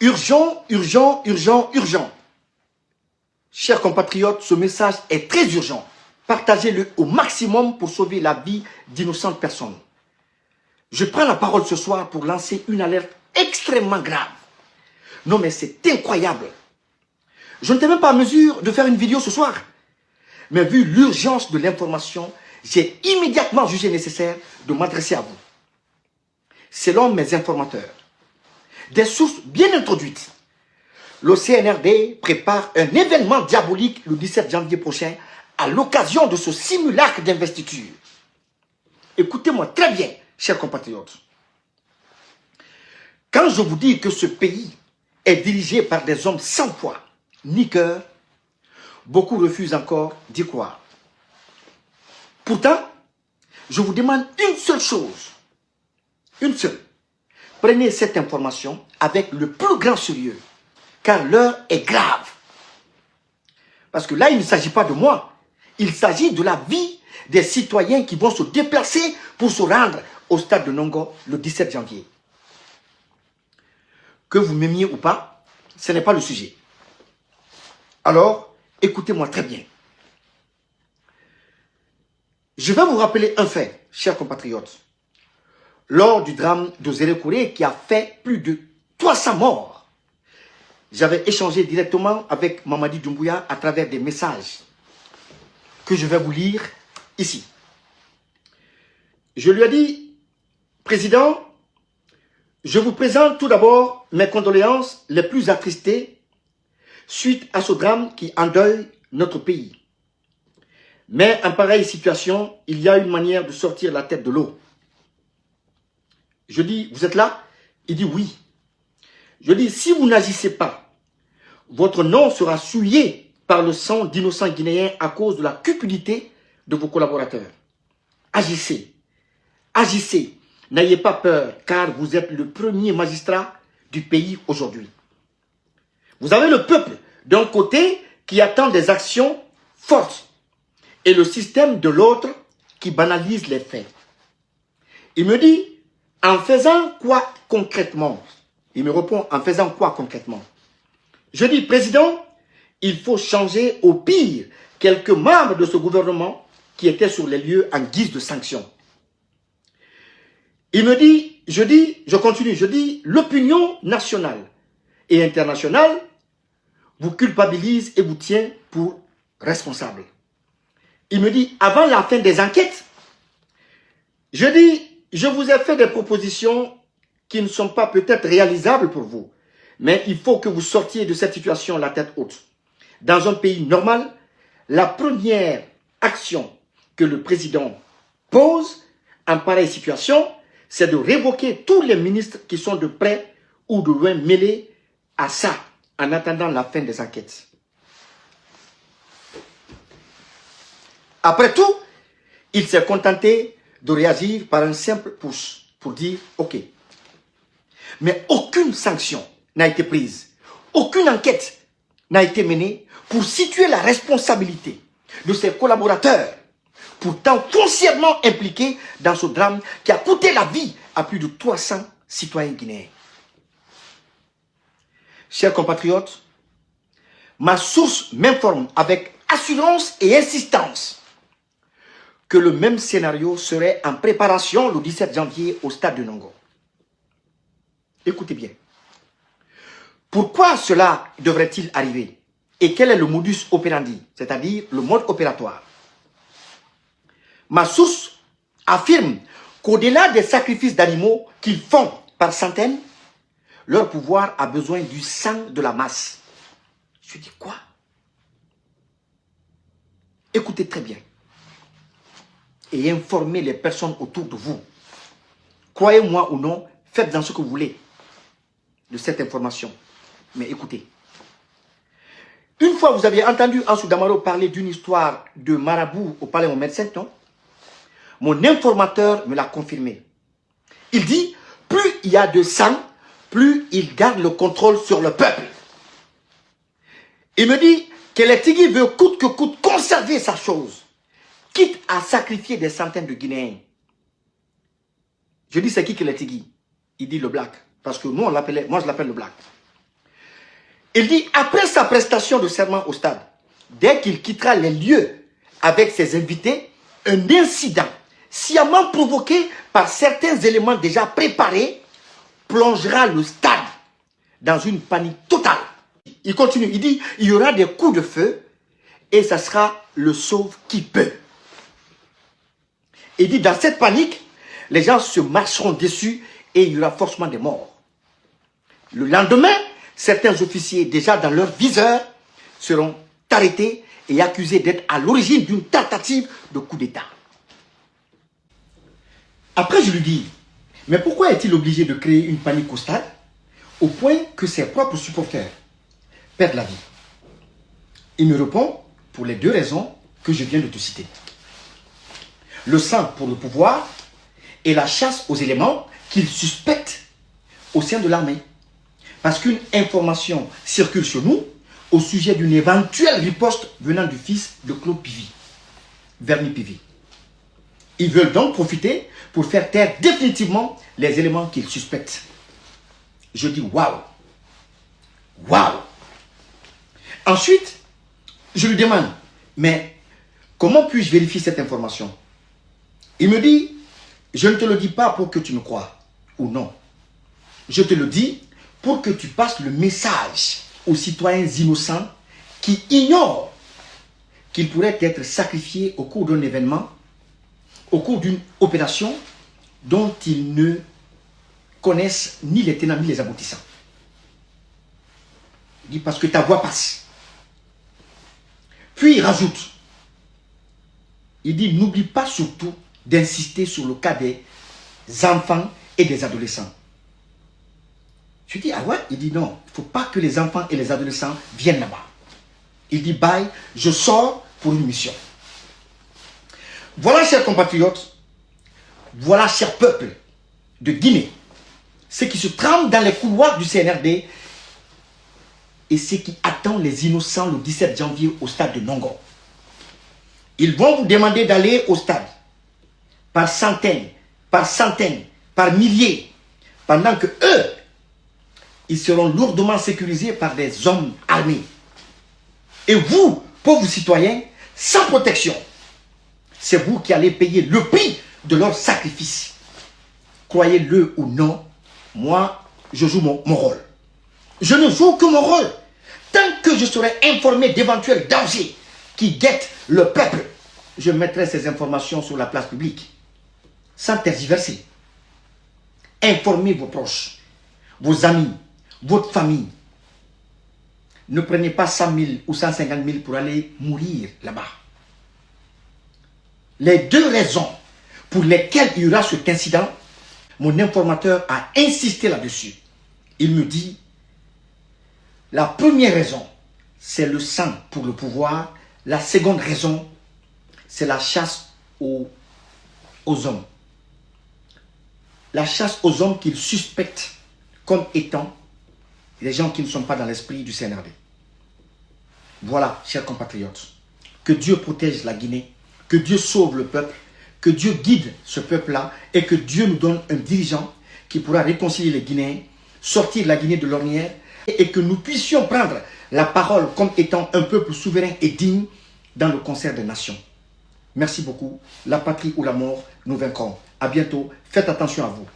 Urgent, urgent, urgent, urgent. Chers compatriotes, ce message est très urgent. Partagez-le au maximum pour sauver la vie d'innocentes personnes. Je prends la parole ce soir pour lancer une alerte extrêmement grave. Non mais c'est incroyable. Je n'étais même pas en mesure de faire une vidéo ce soir. Mais vu l'urgence de l'information, j'ai immédiatement jugé nécessaire de m'adresser à vous. Selon mes informateurs, des sources bien introduites, le CNRD prépare un événement diabolique le 17 janvier prochain à l'occasion de ce simulacre d'investiture. Écoutez-moi très bien, chers compatriotes. Quand je vous dis que ce pays est dirigé par des hommes sans foi ni cœur, beaucoup refusent encore d'y croire. Pourtant, je vous demande une seule chose. Une seule. Prenez cette information avec le plus grand sérieux, car l'heure est grave. Parce que là, il ne s'agit pas de moi. Il s'agit de la vie des citoyens qui vont se déplacer pour se rendre au stade de Nongo le 17 janvier. Que vous m'aimiez ou pas, ce n'est pas le sujet. Alors, écoutez-moi très bien. Je vais vous rappeler un fait, chers compatriotes. Lors du drame de Zérekouré qui a fait plus de 300 morts, j'avais échangé directement avec Mamadi Doumbouya à travers des messages que je vais vous lire ici. Je lui ai dit, Président, je vous présente tout d'abord mes condoléances les plus attristées suite à ce drame qui endeuille notre pays. Mais en pareille situation, il y a une manière de sortir la tête de l'eau. Je dis, vous êtes là? Il dit oui. Je dis, si vous n'agissez pas, votre nom sera souillé par le sang d'innocents Guinéens à cause de la cupidité de vos collaborateurs. Agissez. Agissez. N'ayez pas peur, car vous êtes le premier magistrat du pays aujourd'hui. Vous avez le peuple d'un côté qui attend des actions fortes et le système de l'autre qui banalise les faits. Il me dit, en faisant quoi concrètement? Il me répond, en faisant quoi concrètement? Je dis, Président, il faut changer au pire quelques membres de ce gouvernement qui étaient sur les lieux en guise de sanction. Il me dit, je continue, je dis, l'opinion nationale et internationale vous culpabilise et vous tient pour responsable. Il me dit, avant la fin des enquêtes, je dis, je vous ai fait des propositions qui ne sont pas peut-être réalisables pour vous, mais il faut que vous sortiez de cette situation la tête haute. Dans un pays normal, la première action que le président pose en pareille situation, c'est de révoquer tous les ministres qui sont de près ou de loin mêlés à ça, en attendant la fin des enquêtes. Après tout, il s'est contenté de réagir par un simple pouce pour dire « OK ». Mais aucune sanction n'a été prise, aucune enquête n'a été menée pour situer la responsabilité de ses collaborateurs, pourtant foncièrement impliqués dans ce drame qui a coûté la vie à plus de 300 citoyens guinéens. Chers compatriotes, ma source m'informe avec assurance et insistance que le même scénario serait en préparation le 17 janvier au stade de Nongo. Écoutez bien. Pourquoi cela devrait-il arriver? Et quel est le modus operandi, c'est-à-dire le mode opératoire? Ma source affirme qu'au-delà des sacrifices d'animaux qu'ils font par centaines, leur pouvoir a besoin du sang de la masse. Je dis quoi? Écoutez très bien. Et informez les personnes autour de vous. Croyez-moi ou non, faites-en ce que vous voulez de cette information. Mais écoutez. Une fois, vous aviez entendu Ansou Damaro parler d'une histoire de marabout au palais au médecin, non? Mon informateur me l'a confirmé. Il dit, plus il y a de sang, plus il garde le contrôle sur le peuple. Il me dit que les Tigui veut coûte que coûte conserver sa chose, quitte à sacrifier des centaines de Guinéens. Je dis, c'est qui que les Tigui? Il dit le black. Parce que nous, on l'appelait, moi je l'appelle le black. Il dit, après sa prestation de serment au stade, dès qu'il quittera les lieux avec ses invités, un incident sciemment provoqué par certains éléments déjà préparés plongera le stade dans une panique totale. Il continue, il dit, il y aura des coups de feu et ça sera le sauve qui peut. Il dit, dans cette panique, les gens se marcheront dessus et il y aura forcément des morts. Le lendemain, certains officiers déjà dans leur viseur seront arrêtés et accusés d'être à l'origine d'une tentative de coup d'État. Après, je lui dis, mais pourquoi est-il obligé de créer une panique au stade au point que ses propres supporters perdent la vie? Il me répond pour les deux raisons que je viens de te citer. Le sang pour le pouvoir et la chasse aux éléments qu'il suspecte au sein de l'armée. Parce qu'une information circule sur nous au sujet d'une éventuelle riposte venant du fils de Claude Pivy, Verny Pivy. Ils veulent donc profiter pour faire taire définitivement les éléments qu'ils suspectent. Je dis waouh. Waouh. Ensuite, je lui demande, mais comment puis-je vérifier cette information? Il me dit, je ne te le dis pas pour que tu me crois, ou non. Je te le dis pour que tu passes le message aux citoyens innocents qui ignorent qu'ils pourraient être sacrifiés au cours d'un événement, au cours d'une opération dont ils ne connaissent ni les tenants ni les aboutissants. Il dit parce que ta voix passe. Puis il rajoute, il dit n'oublie pas surtout d'insister sur le cas des enfants et des adolescents. Je dis, ah ouais? Il dit non, il ne faut pas que les enfants et les adolescents viennent là-bas. Il dit, bye, je sors pour une mission. Voilà, chers compatriotes, voilà, chers peuples de Guinée, ce qui se trame dans les couloirs du CNRD et ce qui attend les innocents le 17 janvier au stade de Nongo. Ils vont vous demander d'aller au stade par centaines, par milliers, pendant que eux, ils seront lourdement sécurisés par des hommes armés. Et vous, pauvres citoyens, sans protection, c'est vous qui allez payer le prix de leur sacrifice. Croyez-le ou non, moi, je joue mon rôle. Je ne joue que mon rôle. Tant que je serai informé d'éventuels dangers qui guettent le peuple, je mettrai ces informations sur la place publique, sans tergiverser. Informez vos proches, vos amis, votre famille. Ne prenez pas 100 000 ou 150 000 pour aller mourir là-bas. Les deux raisons pour lesquelles il y aura cet incident, mon informateur a insisté là-dessus. Il me dit, la première raison, c'est le sang pour le pouvoir. La seconde raison, c'est la chasse aux hommes. La chasse aux hommes qu'ils suspectent comme étant les gens qui ne sont pas dans l'esprit du CNRD. Voilà, chers compatriotes, que Dieu protège la Guinée, que Dieu sauve le peuple, que Dieu guide ce peuple-là et que Dieu nous donne un dirigeant qui pourra réconcilier les Guinéens, sortir la Guinée de l'ornière et que nous puissions prendre la parole comme étant un peuple souverain et digne dans le concert des nations. Merci beaucoup. La patrie ou la mort, nous vaincrons. À bientôt. Faites attention à vous.